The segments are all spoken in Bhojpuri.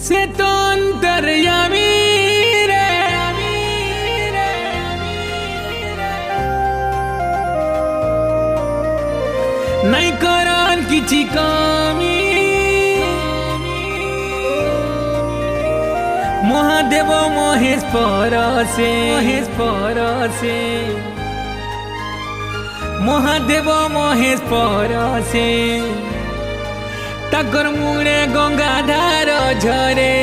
से तो अंतर्यामी रे नहीं करान किछि कामी महादेव महेश परसे महादेव महेश परसे ताकर मुड़े गंगाधार झरे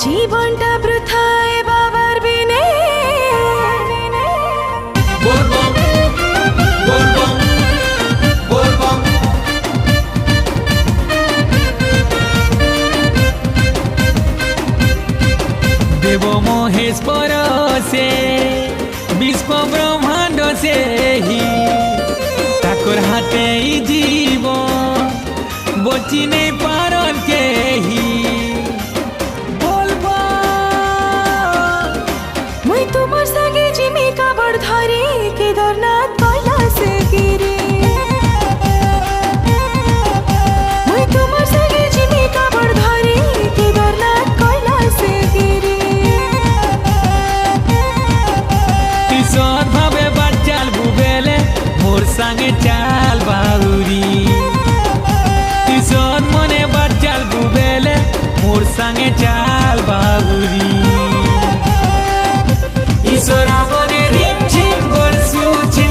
জীবনটা বৃথায় বাবার বিনে देव महेश परसे विश्व ब्रह्मांड से ही ताकर हाथे जीवन बची नहीं पारन के ही তোমার সঙ্গে জিমি কাবড় ধরে কেদারনাথ কৈলাসে গিরে মই তোমার সঙ্গে জিমি কাবড় ধরে কেদারনাথ কৈলাসে গিরে কিশোর ভাবে বাচ্চাল বুবেলে মোর সঙ্গে চাল বাউরি কিশোর মনে বাচ্চাল বুবেলে মোর সঙ্গে চাল Bauri Isora mone rimchim borsuche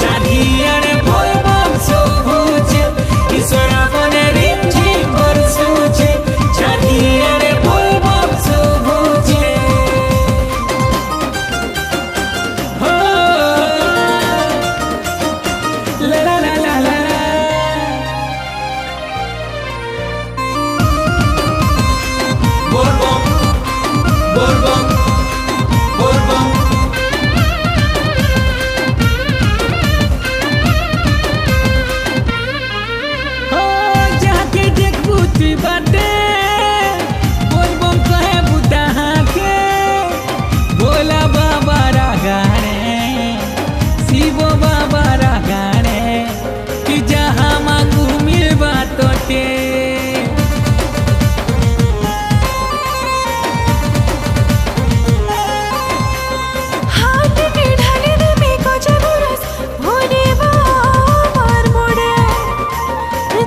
Chadhiyane bholbam subhuche Isora mone rimchim borsuche Chadhiyane bholbam subhuche La la la la la Bholbam Bholbam Bholbam बाटे बोलबम कहे बुता के बोला बाबा रागाने शिव बाबा रागाने कि जहाँ मांगू मिल बातोटे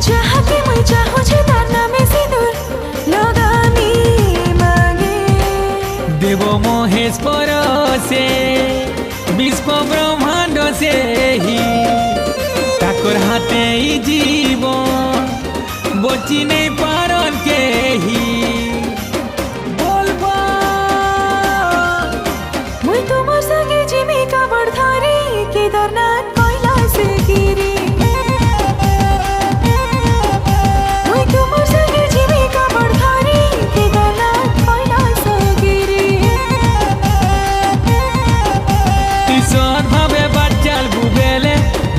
जहाँ के मैं चाहूँ तार नामे सिंदूर लगामी मांगे देव महेश परसे विश्व ब्रह्मांड से ही ताकर हाथे जीवन बची नहीं पारन के ही बोलबा मैं तुम्हार संगे जिमी काबड़ धरे केदारनाथ कैलासे गिरे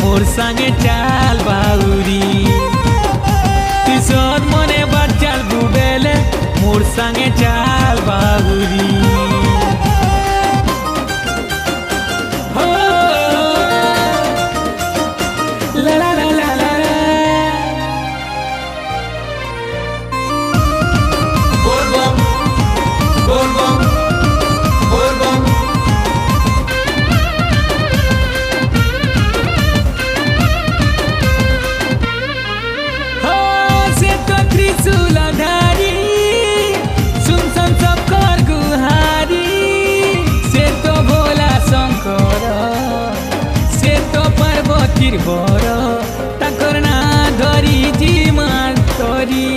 मोर संगे चाल बाउरी किशोर मने बाचाल बुबेले मोर संगे चाल बाउरी ला ला ला ला ला बोलबम बोलबम बोलबम त्रिशूलधारी सुनसन सबकर गुहारी से तो भोला शंकर से तो पार्वतीर बर ताकर ना धरी जी मातरी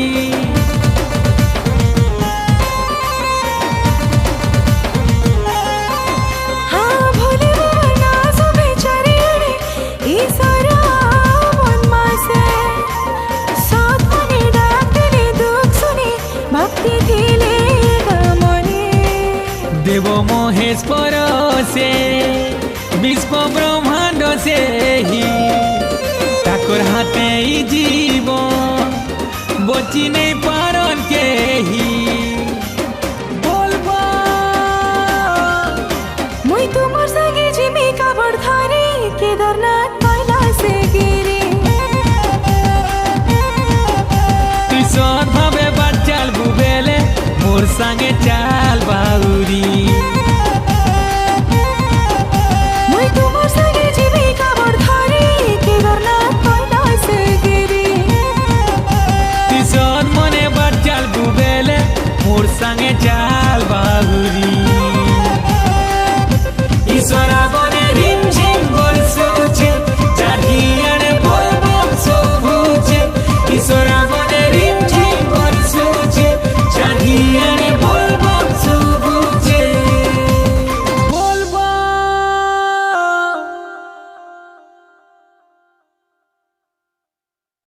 हाँ भोले बाबा ना सब बेचारे ईश्वरा मन मासे বিশ্ব ব্রহ্মাণ্ড সেই তাকর হাতেই জীবন বচি নেই পারন কেহি বলবো মুই তোমার সঙ্গে জিমি কাবড় ধারি কেদারনাথ কৈলাসে গিরি তুই সৎভাবে বাদ চালবু বেলে মোর সঙ্গে